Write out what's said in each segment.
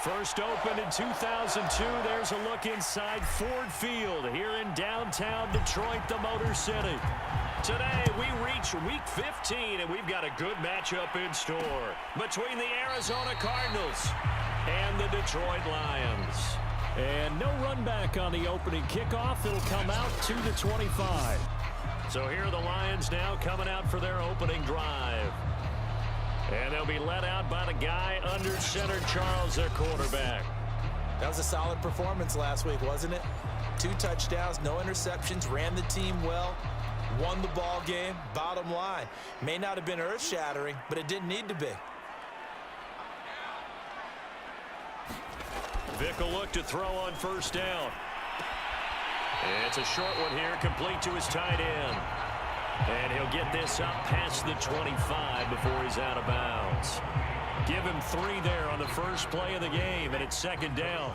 First opened in 2002. There's a look inside Ford Field here in downtown Detroit, the Motor City. Today, we reach Week 15, and we've got a good matchup in store between the Arizona Cardinals and the Detroit Lions. And no run back on the opening kickoff. It'll come out to the 25. So here are the Lions now coming out for their opening drive. And they'll be led out by the guy under center, Charles, their quarterback. That was a solid performance last week, wasn't it? 2 touchdowns, no interceptions, ran the team well, won the ball game. Bottom line, may not have been earth-shattering, but it didn't need to be. Vick will look to throw on first down. It's a short one here, complete to his tight end. And he'll get this up past the 25 before he's out of bounds. Give him 3 there on the first play of the game, and it's second down.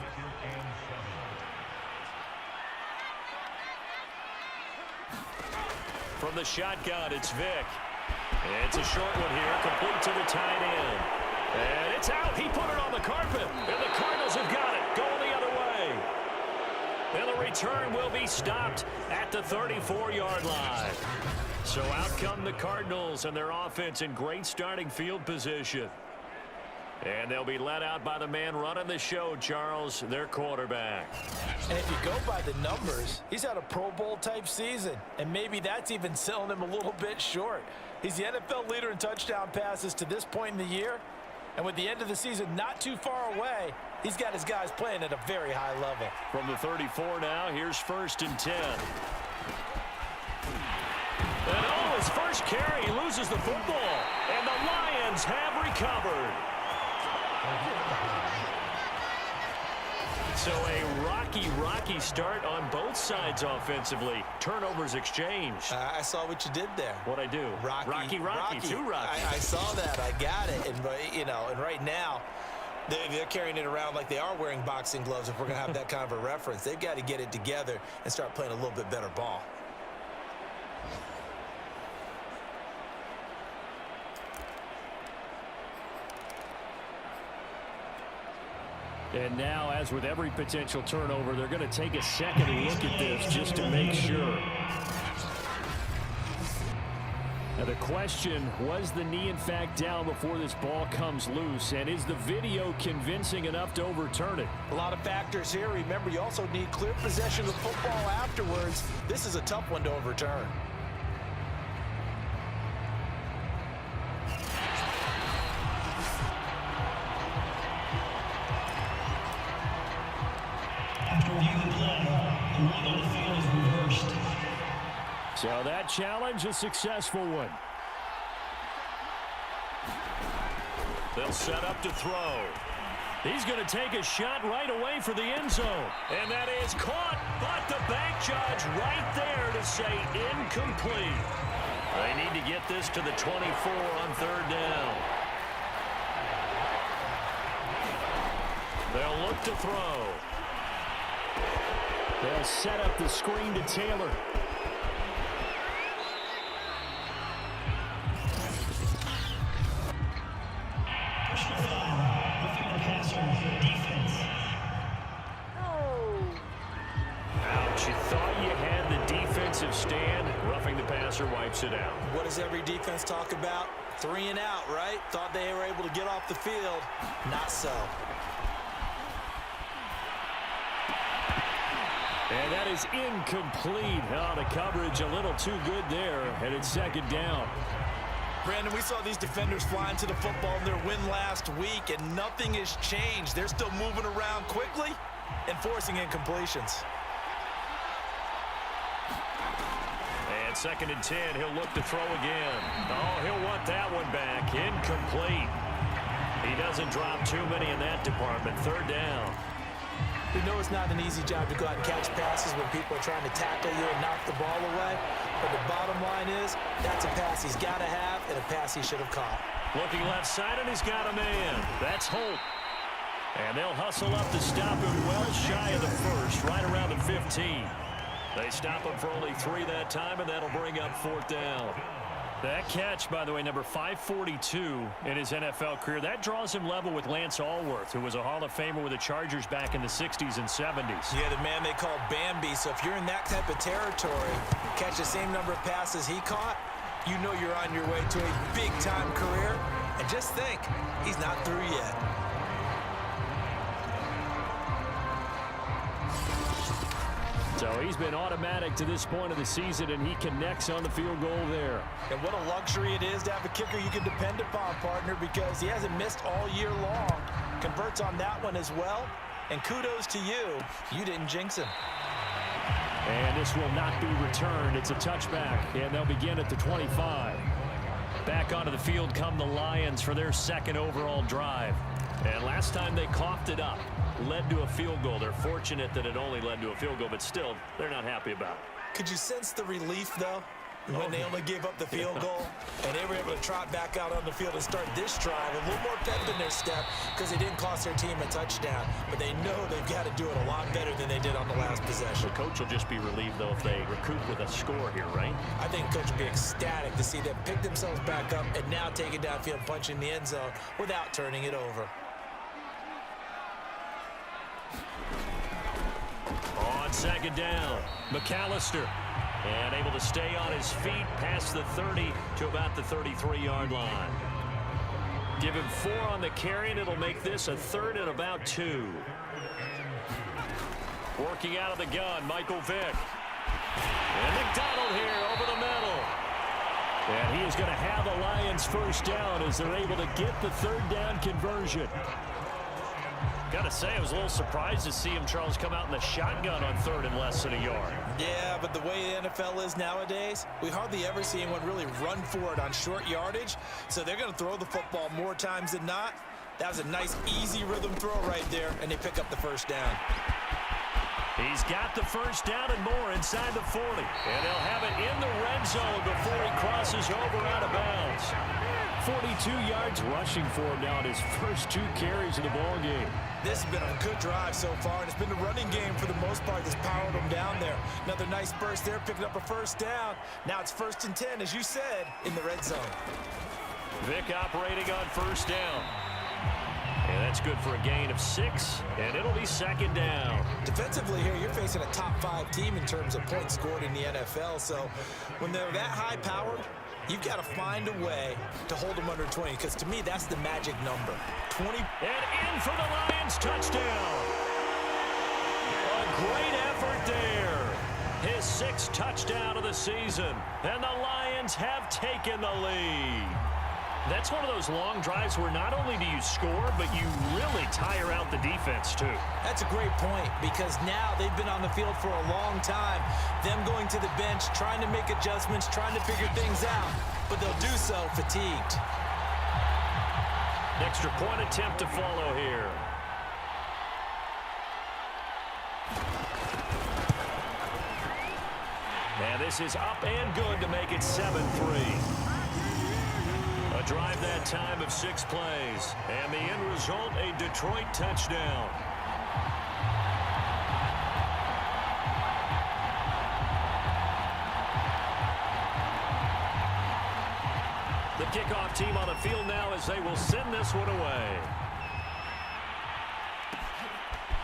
From the shotgun, it's Vick. It's a short one here, complete to the tight end. And it's out. He put it on the carpet, and the Cardinals have got it. Going the other way. And the return will be stopped at the 34-yard line. So out come the Cardinals and their offense in great starting field position. And they'll be led out by the man running the show, Charles, their quarterback. And if you go by the numbers, he's had a Pro Bowl-type season. And maybe that's even selling him a little bit short. He's the NFL leader in touchdown passes to this point in the year. And with the end of the season not too far away, he's got his guys playing at a very high level. From the 34 now, here's first and 10. And oh, his first carry, he loses the football. And the Lions have recovered. So a rocky start on both sides offensively. Turnovers exchanged. I saw what you did there. What'd I do? Rocky. Too rocky. I saw that. I got it. And, you know, and right now, they're carrying it around like they are wearing boxing gloves if we're going to have that kind of a reference. They've got to get it together and start playing a little bit better ball. And now, as with every potential turnover, they're going to take a second look at this just to make sure. Now the question, was the knee in fact down before this ball comes loose? And is the video convincing enough to overturn it? A lot of factors here. Remember, you also need clear possession of the football afterwards. This is a tough one to overturn. So that challenge, a successful one. They'll set up to throw. He's going to take a shot right away for the end zone. And that is caught, but the bank judge right there to say incomplete. They need to get this to the 24 on third down. They'll look to throw. They'll set up the screen to Taylor. Stand, roughing the passer, wipes it out. What does every defense talk about? 3 and out, right? Thought they were able to get off the field. Not so. And that is incomplete. Oh, the coverage a little too good there, and it's second down. Brandon, we saw these defenders flying to the football in their win last week, and nothing has changed. They're still moving around quickly and forcing incompletions. And second and 10, he'll look to throw again. Oh, he'll want that one back. Incomplete. He doesn't drop too many in that department. Third down. We know it's not an easy job to go out and catch passes when people are trying to tackle you and knock the ball away. But the bottom line is, that's a pass he's got to have and a pass he should have caught. Looking left side, and he's got a man. That's Holt. And they'll hustle up to stop him well shy of the first, right around the 15. They stop him for only 3 that time, and that'll bring up fourth down. That catch, by the way, number 542 in his NFL career, that draws him level with Lance Allworth, who was a Hall of Famer with the Chargers back in the 60s and 70s. Yeah, the man they called Bambi. So if you're in that type of territory, catch the same number of passes he caught, you know you're on your way to a big-time career. And just think, he's not through yet. So he's been automatic to this point of the season, and he connects on the field goal there. And what a luxury it is to have a kicker you can depend upon, partner, because he hasn't missed all year long. Converts on that one as well. And kudos to you. You didn't jinx him. And this will not be returned. It's a touchback, and they'll begin at the 25. Back onto the field come the Lions for their second overall drive. And last time they coughed it up, led to a field goal. They're fortunate that it only led to a field goal, but still, they're not happy about it. Could you sense the relief, though, when they only gave up the field goal and they were able to trot back out on the field and start this drive? A little more pep in their step because they didn't cost their team a touchdown, but they know they've got to do it a lot better than they did on the last possession. The coach will just be relieved, though, if they recoup with a score here, right? I think coach will be ecstatic to see them pick themselves back up and now take it downfield and punch in the end zone without turning it over. On second down, McAllister, and able to stay on his feet past the 30 to about the 33-yard line. Give him 4 on the carry, and it'll make this a 3rd and about 2. Working out of the gun, Michael Vick. And McDonald here over the middle. And he is going to have the Lions first down as they're able to get the 3rd down conversion. Got to say, I was a little surprised to see him, Charles, come out in the shotgun on 3rd and less than a yard. Yeah, but the way the NFL is nowadays, we hardly ever see anyone really run for it on short yardage. So they're going to throw the football more times than not. That was a nice, easy rhythm throw right there, and they pick up the first down. He's got the first down and more inside the 40. And he'll have it in the red zone before he crosses over out of bounds. 42 yards rushing for him now in his first 2 carries of the ball game. This has been a good drive so far, and it's been the running game for the most part that's powered them down there. Another nice burst there, picking up a first down. Now it's 1st and 10, as you said, in the red zone. Vick operating on first down. And that's good for a gain of 6, and it'll be 2nd down. Defensively here, you're facing a top 5 team in terms of points scored in the NFL, so when they're that high-powered, you've got to find a way to hold them under 20, because to me, that's the magic number. 20. And in for the Lions touchdown. A great effort there. His 6th touchdown of the season. And the Lions have taken the lead. That's one of those long drives where not only do you score, but you really tire out the defense, too. That's a great point, because now they've been on the field for a long time. Them going to the bench, trying to make adjustments, trying to figure things out, but they'll do so fatigued. Extra point attempt to follow here. And this is up and good to make it 7-3. A drive that time of 6 plays. And the end result, a Detroit touchdown. The kickoff team on the field now as they will send this one away.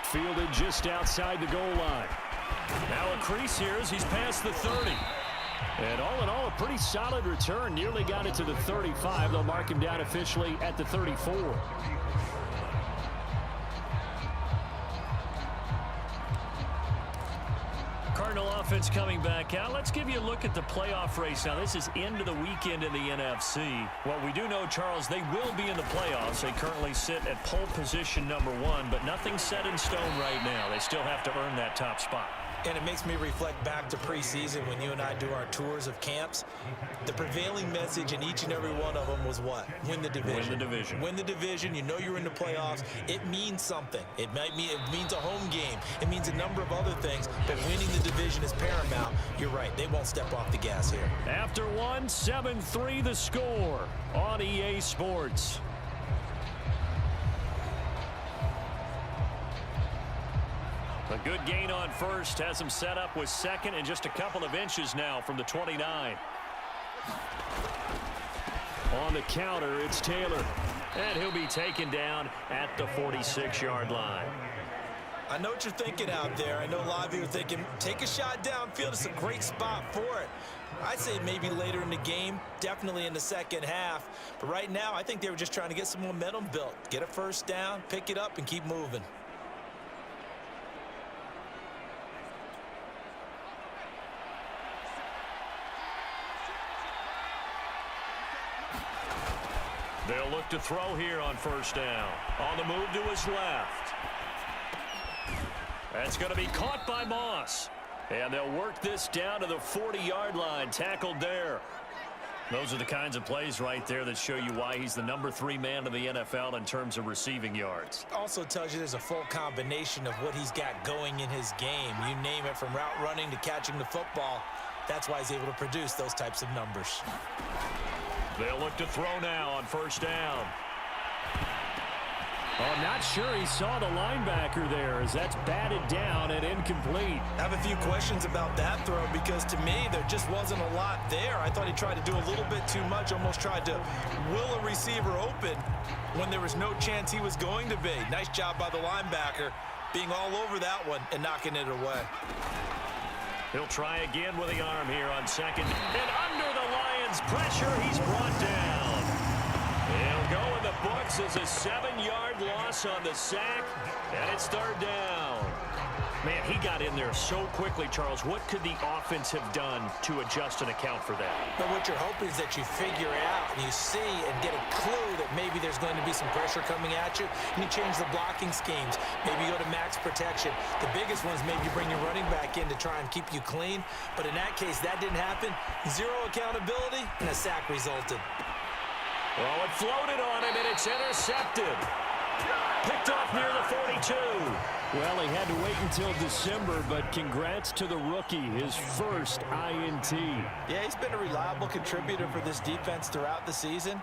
Fielded just outside the goal line. Now a crease here as he's past the 30. And all in all, a pretty solid return. Nearly got it to the 35. They'll mark him down officially at the 34. Cardinal offense coming back out. Let's give you a look at the playoff race. Now, this is into the weekend in the NFC. What we do know, Charles, they will be in the playoffs. They currently sit at pole position number 1, but nothing's set in stone right now. They still have to earn that top spot. And it makes me reflect back to preseason when you and I do our tours of camps. The prevailing message in each and every one of them was what? Win the division. Win the division. Win the division. You know you're in the playoffs. It means something. It means a home game. It means a number of other things. But winning the division is paramount. You're right. They won't step off the gas here. After 1, 7-3 the score on EA Sports. A good gain on first has him set up with 2nd and just a couple of inches now from the 29. On the counter, it's Taylor. And he'll be taken down at the 46-yard line. I know what you're thinking out there. I know a lot of you are thinking, take a shot downfield. It's a great spot for it. I'd say maybe later in the game, definitely in the second half. But right now, I think they were just trying to get some momentum built. Get a first down, pick it up, and keep moving. They'll look to throw here on first down. On the move to his left. That's going to be caught by Moss. And they'll work this down to the 40-yard line. Tackled there. Those are the kinds of plays right there that show you why he's the number 3 man in the NFL in terms of receiving yards. Also tells you there's a full combination of what he's got going in his game. You name it, from route running to catching the football. That's why he's able to produce those types of numbers. They'll look to throw now on first down. Oh, not sure he saw the linebacker there, as that's batted down and incomplete. I have a few questions about that throw, because to me there just wasn't a lot there. I thought he tried to do a little bit too much, almost tried to will a receiver open when there was no chance he was going to be. Nice job by the linebacker being all over that one and knocking it away. He'll try again with the arm here on second. And under the Lions' pressure, he's brought down. He'll go in the books as a 7-yard loss on the sack, and it's third down. Man, he got in there so quickly, Charles. What could the offense have done to adjust and account for that? But what you're hoping is that you figure out and you see and get a clue that maybe there's going to be some pressure coming at you, and you change the blocking schemes. Maybe you go to max protection. The biggest ones, maybe you bring your running back in to try and keep you clean. But in that case, that didn't happen. Zero accountability, and a sack resulted. Well, it floated on him, and it's intercepted. Picked off near the 42. Well, he had to wait until December, but congrats to the rookie, his first INT. Yeah, he's been a reliable contributor for this defense throughout the season.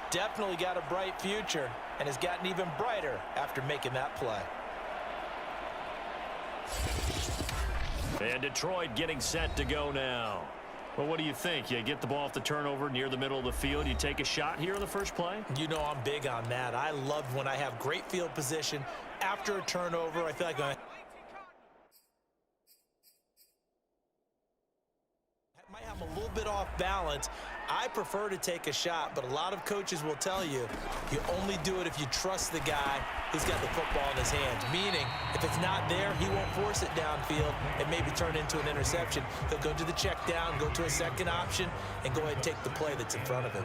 Definitely got a bright future, and has gotten even brighter after making that play. And Detroit getting set to go now. Well, what do you think? You get the ball off the turnover near the middle of the field. You take a shot here in the first play? You know I'm big on that. I love when I have great field position. After a turnover, I feel like I might have a little bit off balance. I prefer to take a shot, but a lot of coaches will tell you, you only do it if you trust the guy who's got the football in his hands. Meaning, if it's not there, he won't force it downfield and maybe turn into an interception. He'll go to the check down, go to a second option, and go ahead and take the play that's in front of him.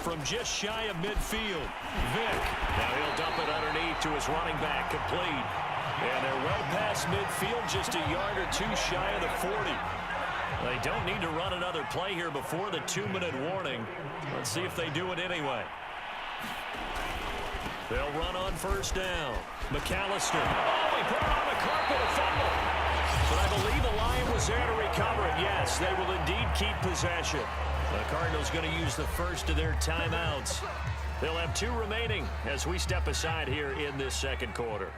From just shy of midfield, Vick. Now he'll dump it underneath to his running back, complete. And they're well past midfield, just a yard or two shy of the 40. They don't need to run another play here before the 2-minute warning. Let's see if they do it anyway. They'll run on first down. McAllister. Oh, he put it on the carpet, a fumble. But I believe the line was there to recover it. Yes, they will indeed keep possession. The Cardinals going to use the first of their timeouts. They'll have 2 remaining as we step aside here in this second quarter.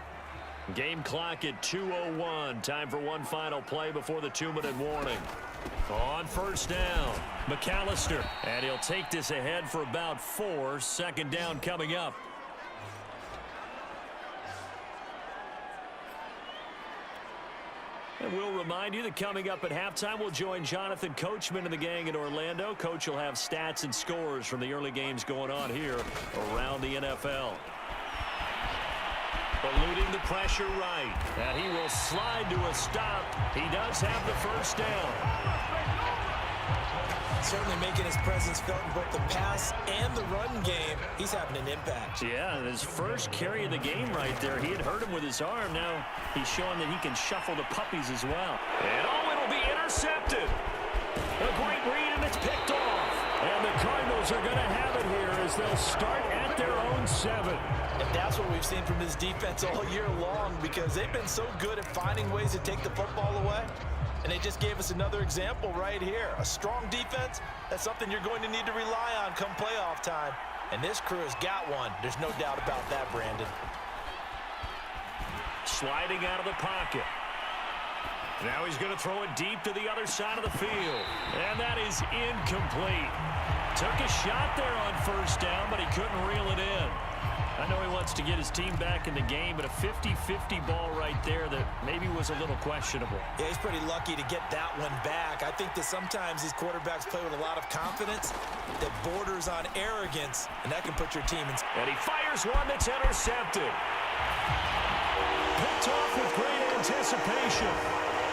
Game clock at 2:01. Time for one final play before the 2-minute warning. On first down, McAllister. And he'll take this ahead for about 4. Second down coming up. And we'll remind you that coming up at halftime, we'll join Jonathan Coachman and the gang in Orlando. Coach will have stats and scores from the early games going on here around the NFL. Eluding the pressure right. And he will slide to a stop. He does have the first down. Certainly making his presence felt in both the pass and the run game. He's having an impact. Yeah, his first carry of the game right there. He had hurt him with his arm. Now he's showing that he can shuffle the puppies as well. And oh, it'll be intercepted. A great read, and it's picked off. And the Cardinals are going to have it here as they'll start at their own 7. And that's what we've seen from this defense all year long, because they've been so good at finding ways to take the football away. And they just gave us another example right here. A strong defense, that's something you're going to need to rely on come playoff time. And this crew has got one. There's no doubt about that, Brandon. Sliding out of the pocket. Now he's going to throw it deep to the other side of the field. And that is incomplete. Took a shot there on first down, but he couldn't reel it in. I know he wants to get his team back in the game, but a 50-50 ball right there that maybe was a little questionable. Yeah, he's pretty lucky to get that one back. I think that sometimes these quarterbacks play with a lot of confidence that borders on arrogance, and that can put your team in. And he fires one that's intercepted. Picked off with great anticipation.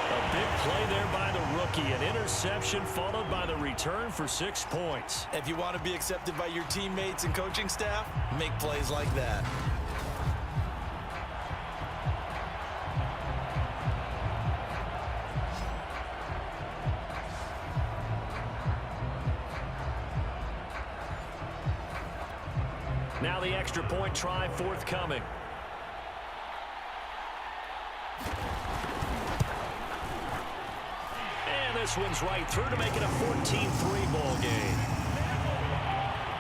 A big play there by the rookie. An interception followed by the return for 6 points. If you want to be accepted by your teammates and coaching staff, make plays like that. Now the extra point try forthcoming. This one's right through to make it a 14-3 ball game.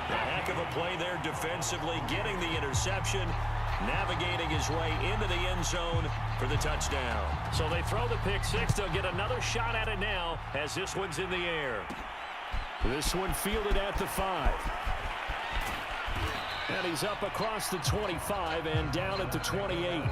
A heck of a play there defensively, getting the interception, navigating his way into the end zone for the touchdown. So they throw the pick six. They'll get another shot at it now as this one's in the air. This one fielded at the 5. And he's up across the 25 and down at the 28.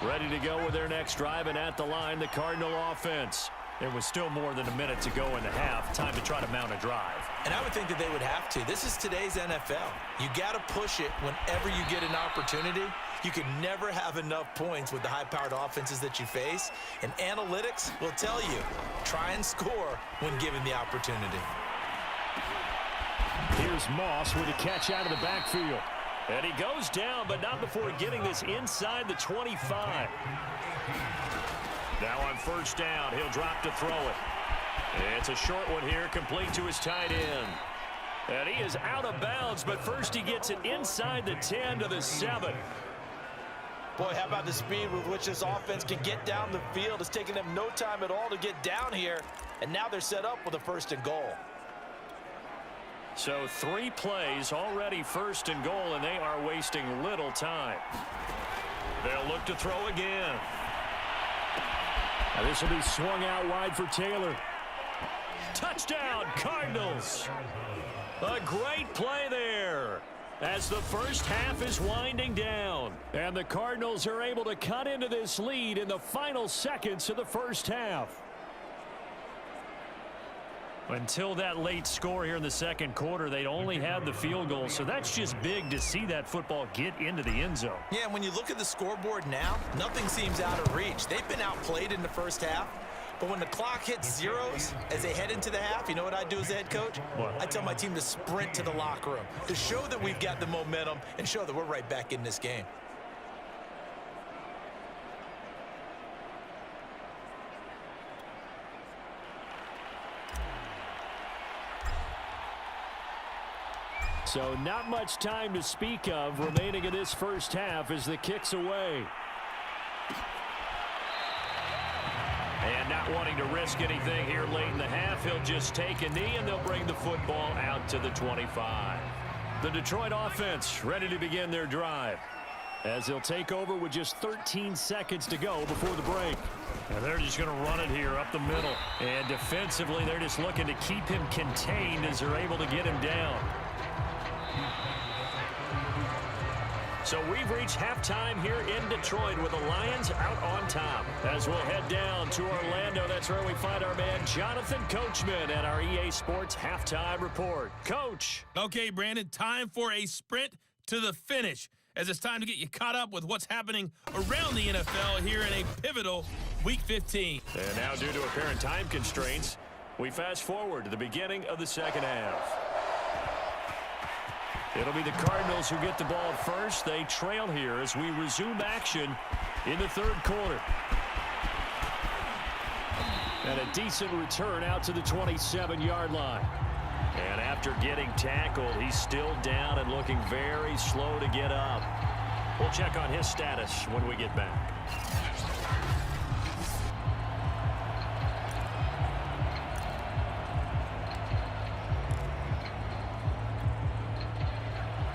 Ready to go with their next drive, and at the line, the Cardinal offense. There was still more than a minute to go in the half. Time to try to mount a drive. And I would think that they would have to. This is today's NFL. You got to push it whenever you get an opportunity. You can never have enough points with the high-powered offenses that you face. And analytics will tell you, try and score when given the opportunity. Here's Moss with a catch out of the backfield. And he goes down, but not before getting this inside the 25. Now on first down, he'll drop to throw it. It's a short one here, complete to his tight end. And he is out of bounds, but first he gets it inside the 10 to the 7. Boy, how about the speed with which this offense can get down the field? It's taken them no time at all to get down here, and now they're set up with a 1st and goal. So 3 plays, already 1st and goal, and they are wasting little time. They'll look to throw again. Now this will be swung out wide for Taylor. Touchdown, Cardinals. A great play there as the first half is winding down. And the Cardinals are able to cut into this lead in the final seconds of the first half. Until that late score here in the second quarter, they'd only had the field goal, so that's just big to see that football get into the end zone. Yeah, and when you look at the scoreboard now, nothing seems out of reach. They've been outplayed in the first half, but when the clock hits zeros as they head into the half, you know what I do as the head coach? What? I tell my team to sprint to the locker room to show that we've got the momentum and show that we're right back in this game. So not much time to speak of remaining in this first half as the kick's away. And not wanting to risk anything here late in the half, he'll just take a knee and they'll bring the football out to the 25. The Detroit offense ready to begin their drive as they'll take over with just 13 seconds to go before the break. And they're just going to run it here up the middle. And defensively, they're just looking to keep him contained as they're able to get him down. So we've reached halftime here in Detroit with the Lions out on top. As we'll head down to Orlando, that's where we find our man Jonathan Coachman at our EA Sports Halftime Report. Coach. Okay, Brandon, time for a sprint to the finish, as it's time to get you caught up with what's happening around the NFL here in a pivotal Week 15. And now, due to apparent time constraints, we fast forward to the beginning of the second half. It'll be the Cardinals who get the ball first. They trail here as we resume action in the third quarter. And a decent return out to the 27-yard line. And after getting tackled, he's still down and looking very slow to get up. We'll check on his status when we get back.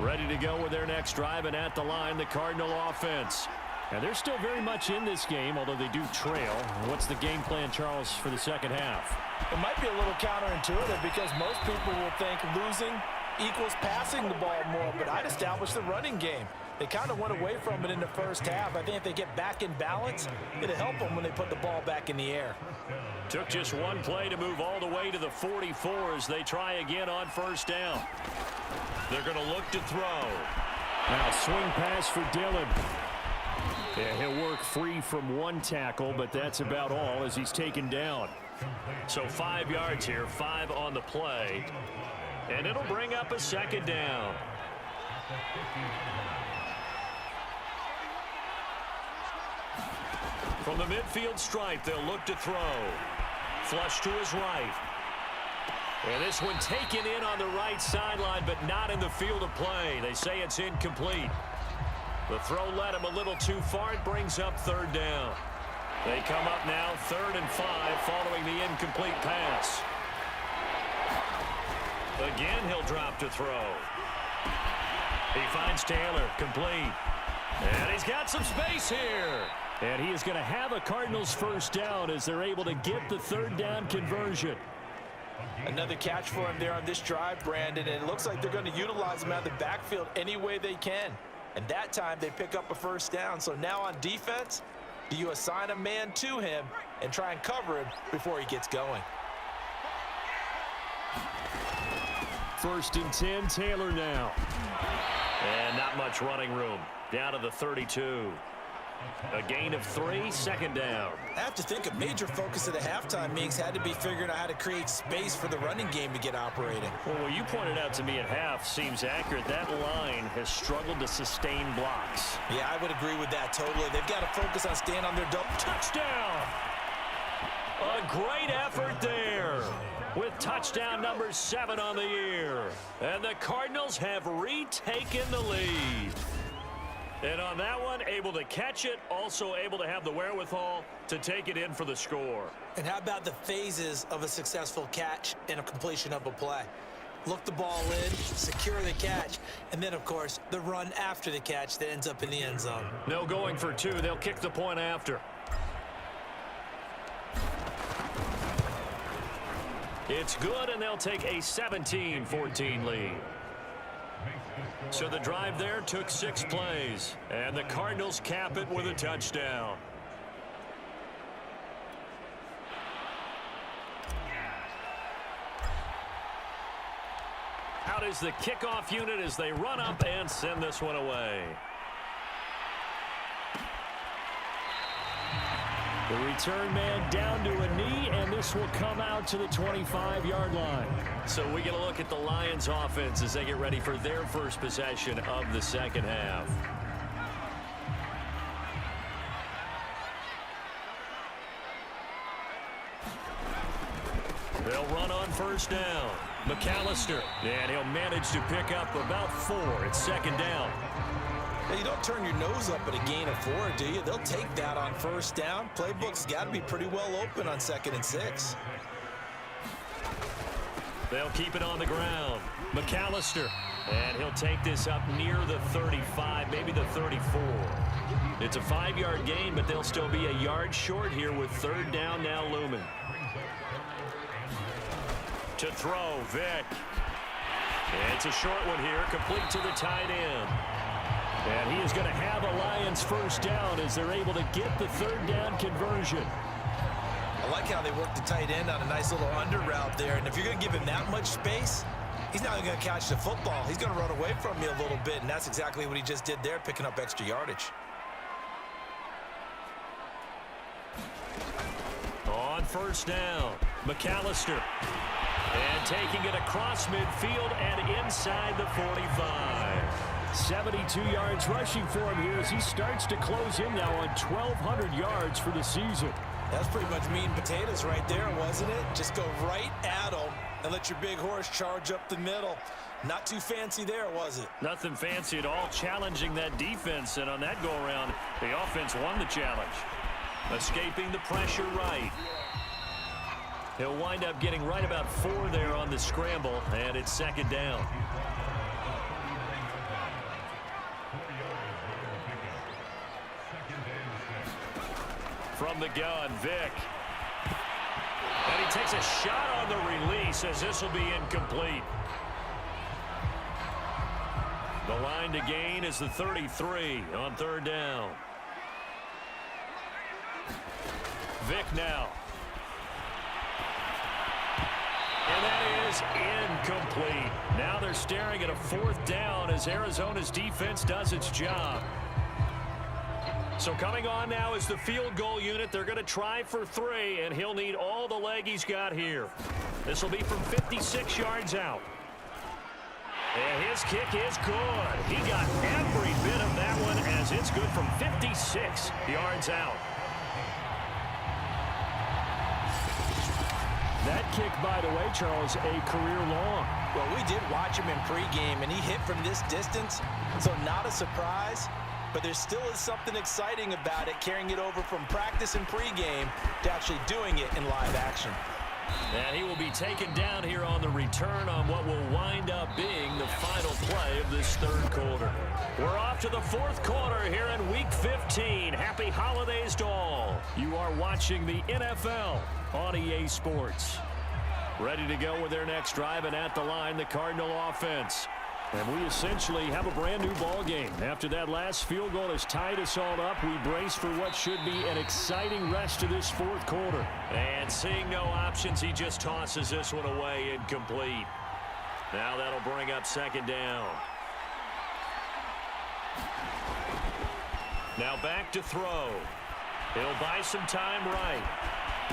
Ready to go with their next drive, and at the line, the Cardinal offense. And they're still very much in this game, although they do trail. What's the game plan, Charles, for the second half? It might be a little counterintuitive because most people will think losing equals passing the ball more, but I'd establish the running game. They kind of went away from it in the first half. I think if they get back in balance, it'll help them when they put the ball back in the air. Took just one play to move all the way to the 44 as they try again on first down. They're going to look to throw. Now swing pass for Dillon. Yeah, he'll work free from one tackle, but that's about all as he's taken down. So 5 yards here, 5 on the play. And it'll bring up a second down. From the midfield stripe, they'll look to throw. Flush to his right. And this one taken in on the right sideline, but not in the field of play. They say it's incomplete. The throw led him a little too far. It brings up third down. They come up now 3rd and 5 following the incomplete pass. Again, he'll drop to throw. He finds Taylor, complete. And he's got some space here. And he is going to have a Cardinals first down as they're able to get the third down conversion. Another catch for him there on this drive, Brandon, and it looks like they're going to utilize him out of the backfield any way they can. And that time they pick up a first down. So now on defense, do you assign a man to him and try and cover him before he gets going? 1st and 10, Taylor now. And not much running room. Down to the 32. A gain of 3, 2nd down. I have to think a major focus of the halftime meetings had to be figuring out how to create space for the running game to get operating. Well, what you pointed out to me at half seems accurate. That line has struggled to sustain blocks. Yeah, I would agree with that totally. They've got to focus on staying on their double. Touchdown! A great effort there with touchdown number 7 on the year. And the Cardinals have retaken the lead. And on that one, able to catch it, also able to have the wherewithal to take it in for the score. And how about the phases of a successful catch and a completion of a play? Look the ball in, secure the catch, and then, of course, the run after the catch that ends up in the end zone. No going for 2. They'll kick the point after. It's good, and they'll take a 17-14 lead. So the drive there took 6 plays, and the Cardinals cap it with a touchdown. Out is the kickoff unit as they run up and send this one away. The return man down to a knee, and this will come out to the 25-yard line. So we get a look at the Lions offense as they get ready for their first possession of the second half. They'll run on first down. McAllister, and he'll manage to pick up about 4. It's 2nd down. Now, you don't turn your nose up at a gain of 4, do you? They'll take that on first down. Playbook's got to be pretty well open on 2nd and 6. They'll keep it on the ground. McAllister, and he'll take this up near the 35, maybe the 34. It's a 5-yard gain, but they'll still be a yard short here with 3rd down now looming. To throw, Vick. It's a short one here, complete to the tight end. And he is going to have a Lions first down as they're able to get the 3rd down conversion. I like how they work the tight end on a nice little under route there. And if you're going to give him that much space, he's not going to catch the football. He's going to run away from you a little bit, and that's exactly what he just did there, picking up extra yardage. On first down, McAllister. And taking it across midfield and inside the 45. 72 yards rushing for him here as he starts to close in now on 1,200 yards for the season. That's pretty much meat and potatoes right there, wasn't it? Just go right at him and let your big horse charge up the middle. Not too fancy there, was it? Nothing fancy at all, challenging that defense, and on that go-around, the offense won the challenge. Escaping the pressure right. He'll wind up getting right about 4 there on the scramble, and it's 2nd down. from the gun, Vick. And he takes a shot on the release as this will be incomplete. The line to gain is the 33 on third down. Vick now. And that is incomplete. Now they're staring at a fourth down as Arizona's defense does its job. So coming on now is the field goal unit. They're going to try for 3, and he'll need all the leg he's got here. This will be from 56 yards out. And his kick is good. He got every bit of that one as it's good from 56 yards out. That kick, by the way, Charles, a career long. Well, we did watch him in pregame, and he hit from this distance, so not a surprise. But there still is something exciting about it, carrying it over from practice and pregame to actually doing it in live action. And he will be taken down here on the return on what will wind up being the final play of this third quarter. We're off to the fourth quarter here in Week 15. Happy holidays to all. You are watching the NFL on EA Sports. Ready to go with their next drive, and at the line, the Cardinal offense. And we essentially have a brand new ball game. After that last field goal has tied us all up, we brace for what should be an exciting rest to this fourth quarter. And seeing no options, he just tosses this one away incomplete. Now that'll bring up second down. Now back to throw. He'll buy some time right.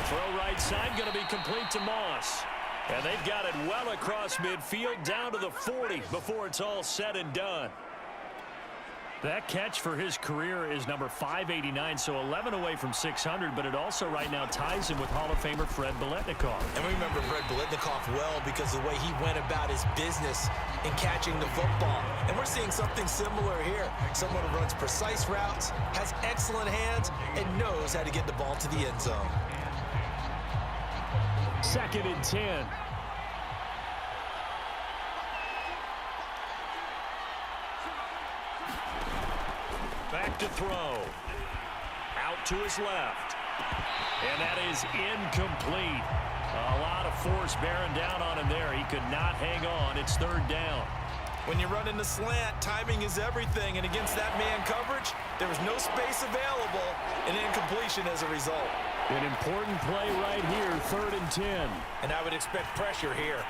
Throw right side going to be complete to Moss. And they've got it well across midfield down to the 40 before it's all said and done. That catch for his career is number 589, so 11 away from 600, but it also right now ties him with Hall of Famer Fred Biletnikoff. And we remember Fred Biletnikoff well because of the way he went about his business in catching the football. And we're seeing something similar here. Someone who runs precise routes, has excellent hands, and knows how to get the ball to the end zone. 2nd and 10. Back to throw. Out to his left. And that is incomplete. A lot of force bearing down on him there. He could not hang on. It's third down. When you run in the slant, timing is everything. And against that man coverage, there was no space available, and incompletion as a result. An important play right here, 3rd and 10. And I would expect pressure here.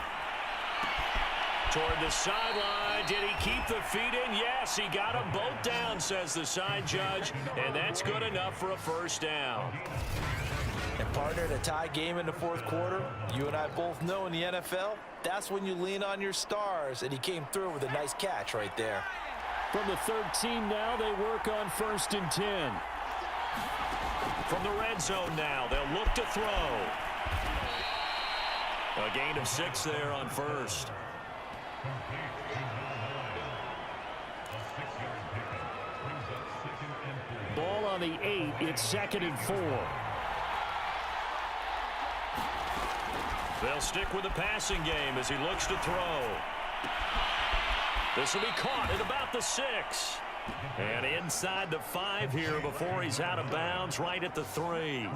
Toward the sideline. Did he keep the feet in? Yes, he got them both down, says the side judge. And that's good enough for a first down. And partner, to tie game in the fourth quarter, you and I both know in the NFL, that's when you lean on your stars. And he came through with a nice catch right there. From the 13 now, they work on 1st and 10. From the red zone now, they'll look to throw. A gain of 6 there on first. Ball on the 8. It's 2nd and 4. They'll stick with the passing game as he looks to throw. This will be caught at about the 6. And inside the 5 here before he's out of bounds, right at the 3.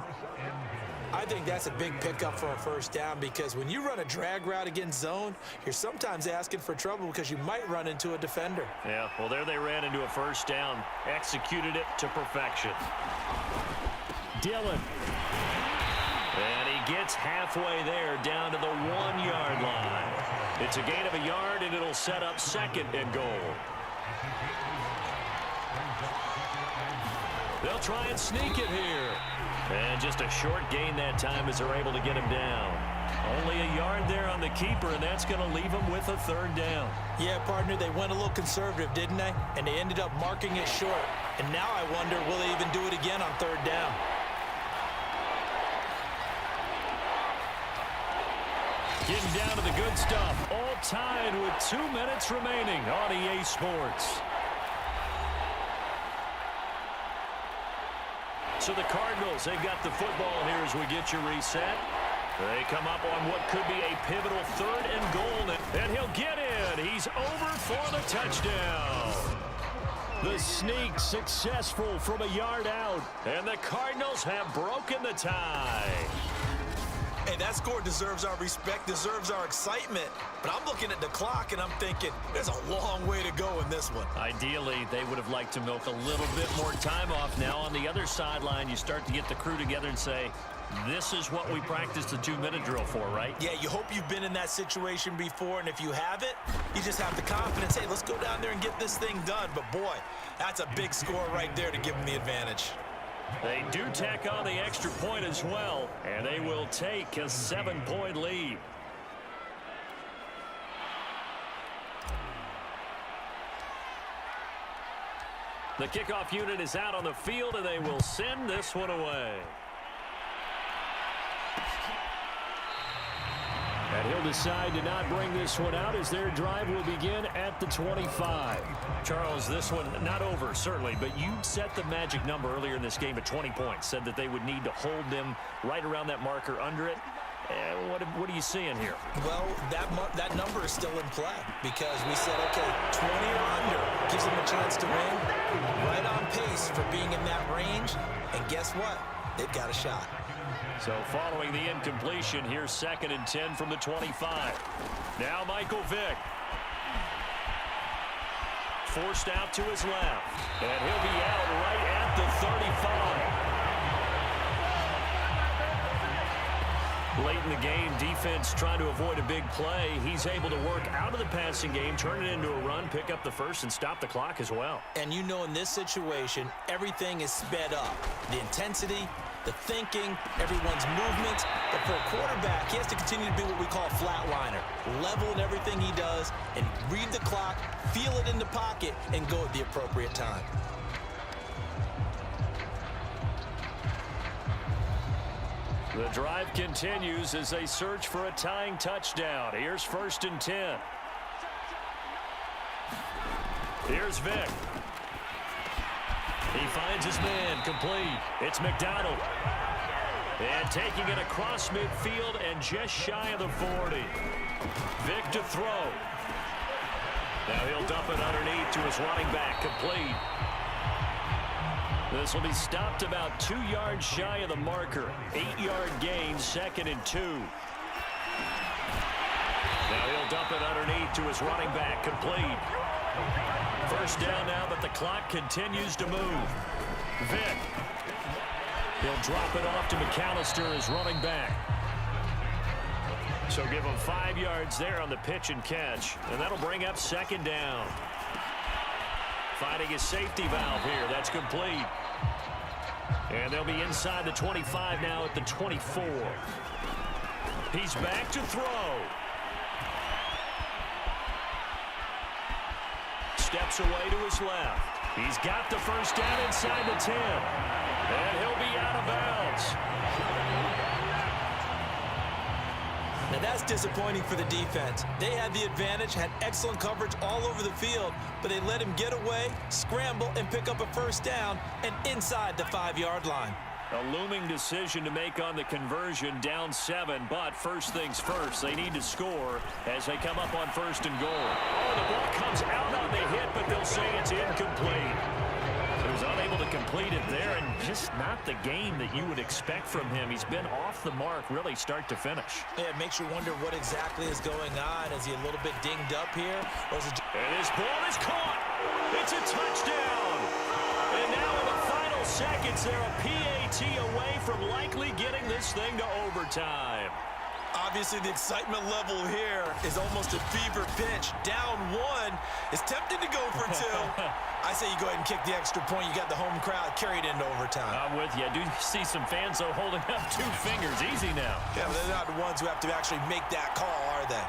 I think that's a big pickup for a first down because when you run a drag route against zone, you're sometimes asking for trouble because you might run into a defender. Yeah, well, there they ran into a first down. Executed it to perfection. Dillon. And he gets halfway there down to the 1-yard line. It's a gain of a yard, and it'll set up 2nd and goal. They'll try and sneak it here. And just a short gain that time as they're able to get him down. Only a yard there on the keeper, and that's going to leave him with a 3rd down. Yeah, partner, they went a little conservative, didn't they? And they ended up marking it short. And now I wonder, will they even do it again on 3rd down? Getting down to the good stuff. All tied with 2 minutes remaining on EA Sports. So the Cardinals, they've got the football here as we get you reset. They come up on what could be a pivotal 3rd and goal. And he'll get in. He's over for the touchdown. The sneak successful from a yard out. And the Cardinals have broken the tie. Hey, that score deserves our respect, deserves our excitement. But I'm looking at the clock, and I'm thinking there's a long way to go in this one. Ideally, they would have liked to milk a little bit more time off. Now, on the other sideline, you start to get the crew together and say, this is what we practiced the 2-minute drill for, right? Yeah, you hope you've been in that situation before, and if you haven't, you just have the confidence, hey, let's go down there and get this thing done. But, boy, that's a big score right there to give them the advantage. They do tack on the extra point as well, and they will take a 7-point lead. The kickoff unit is out on the field, and they will send this one away. And he'll decide to not bring this one out as their drive will begin at the 25. Charles, this one not over, certainly, but you set the magic number earlier in this game at 20 points, said that they would need to hold them right around that marker under it. What are you seeing here? Well, that number is still in play because we said, okay, 20 or under gives them a chance to win. Right on pace for being in that range. And guess what? They've got a shot. So following the incompletion, here's 2nd and 10 from the 25. Now Michael Vick. Forced out to his left. And he'll be out right at the 35. Late in the game, defense trying to avoid a big play. He's able to work out of the passing game, turn it into a run, pick up the first, and stop the clock as well. And you know in this situation, everything is sped up. The intensity, the thinking, everyone's movements. But for a quarterback, he has to continue to be what we call a flatliner. Level in everything he does and read the clock, feel it in the pocket, and go at the appropriate time. The drive continues as they search for a tying touchdown. Here's 1st and 10. Here's Vick. He finds his man, complete. It's McDonald. And taking it across midfield and just shy of the 40. Vick to throw. Now he'll dump it underneath to his running back, complete. This will be stopped about 2 yards shy of the marker. 8-yard gain, 2nd and 2. Now he'll dump it underneath to his running back, complete. First down now, but the clock continues to move. Vick. He'll drop it off to McAllister as running back. So give him 5 yards there on the pitch and catch, and that'll bring up 2nd down. Finding his safety valve here. That's complete. And they'll be inside the 25 now at the 24. He's back to throw. Steps away to his left. He's got the first down inside the 10. And he'll be out of bounds. Now that's disappointing for the defense. They had the advantage, had excellent coverage all over the field, but they let him get away, scramble, and pick up a first down and inside the 5-yard line. A looming decision to make on the conversion, down 7, but first things first, they need to score as they come up on 1st and goal. Oh, the ball comes out on the hit, but they'll say it's incomplete. So he's unable to complete it there, and just not the game that you would expect from him. He's been off the mark, really start to finish. Yeah, it makes you wonder what exactly is going on. Is he a little bit dinged up here? Or is it... And his ball is caught. It's a touchdown. And now in the final seconds, they're a PAT away from likely getting this thing to overtime. Obviously, the excitement level here is almost a fever pitch. Down 1 is tempted to go for 2. I say you go ahead and kick the extra point. You got the home crowd carried into overtime. I'm with you. I do see some fans, though, holding up 2 fingers. Easy now. Yeah, but they're not the ones who have to actually make that call, are they?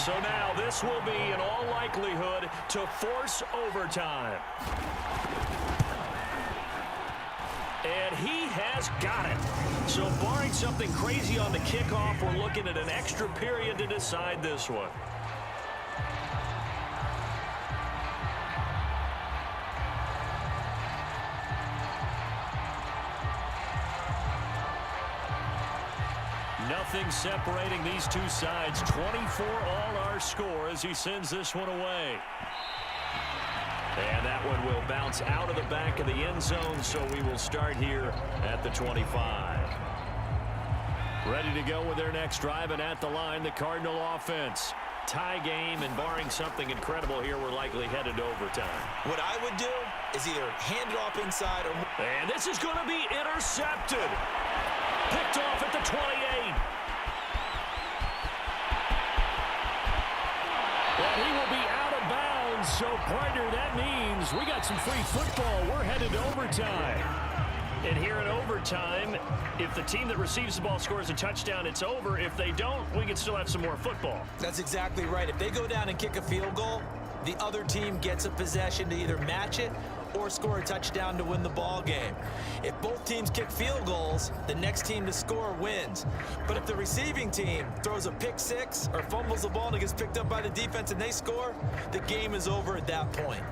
So now this will be, in all likelihood, to force overtime. And he has got it. So barring something crazy on the kickoff, we're looking at an extra period to decide this one. Nothing separating these two sides. 24 all our score as he sends this one away. And that one will bounce out of the back of the end zone, so we will start here at the 25. Ready to go with their next drive, and at the line, the Cardinal offense. Tie game, and barring something incredible here, we're likely headed to overtime. What I would do is either hand it off inside or... And this is going to be intercepted. Picked off at the 28. And he will be out of bounds. So, partner, that means we got some free football. We're headed to overtime. And here in overtime, if the team that receives the ball scores a touchdown, it's over. If they don't, we can still have some more football. That's exactly right. If they go down and kick a field goal, the other team gets a possession to either match it or score a touchdown to win the ball game. If both teams kick field goals, the next team to score wins. But if the receiving team throws a pick six or fumbles the ball and it gets picked up by the defense and they score, the game is over at that point.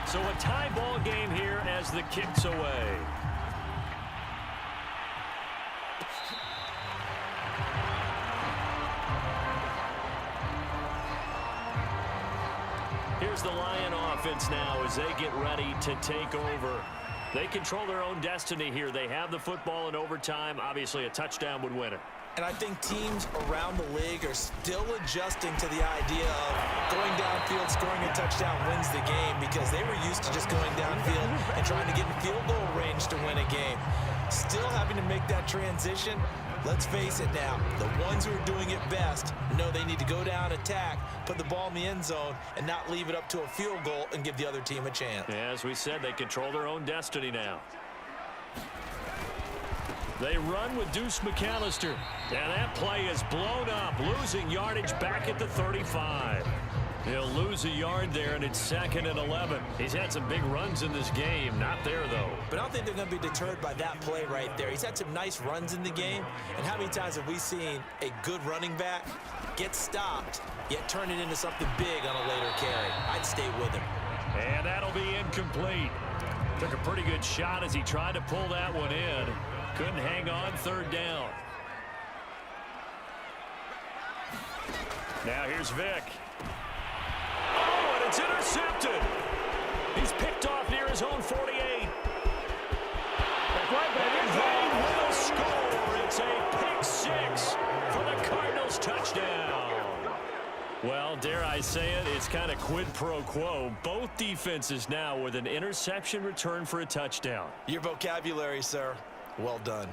So a tie ball game here as the kick's away. Here's the Lion offense now as they get ready to take over. They control their own destiny here. They have the football in overtime. Obviously, a touchdown would win it. And I think teams around the league are still adjusting to the idea of going downfield, scoring a touchdown wins the game, because they were used to just going downfield and trying to get in field goal range to win a game. Still having to make that transition. Let's face it now, the ones who are doing it best know they need to go down, attack, put the ball in the end zone, and not leave it up to a field goal and give the other team a chance. As we said, they control their own destiny now. They run with Deuce McAllister. And that play is blown up, losing yardage back at the 35. He'll lose a yard there, and it's 2nd and 11. He's had some big runs in this game. Not there, though. But I don't think they're going to be deterred by that play right there. He's had some nice runs in the game. And how many times have we seen a good running back get stopped, yet turn it into something big on a later carry? I'd stay with him. And that'll be incomplete. Took a pretty good shot as he tried to pull that one in. Couldn't hang on 3rd down. Now here's Vick. Oh, and it's intercepted. He's picked off near his own 48. And they will score. It's a pick six for the Cardinals touchdown. Well, dare I say it, it's kind of quid pro quo. Both defenses now with an interception return for a touchdown. Your vocabulary, sir. Well done.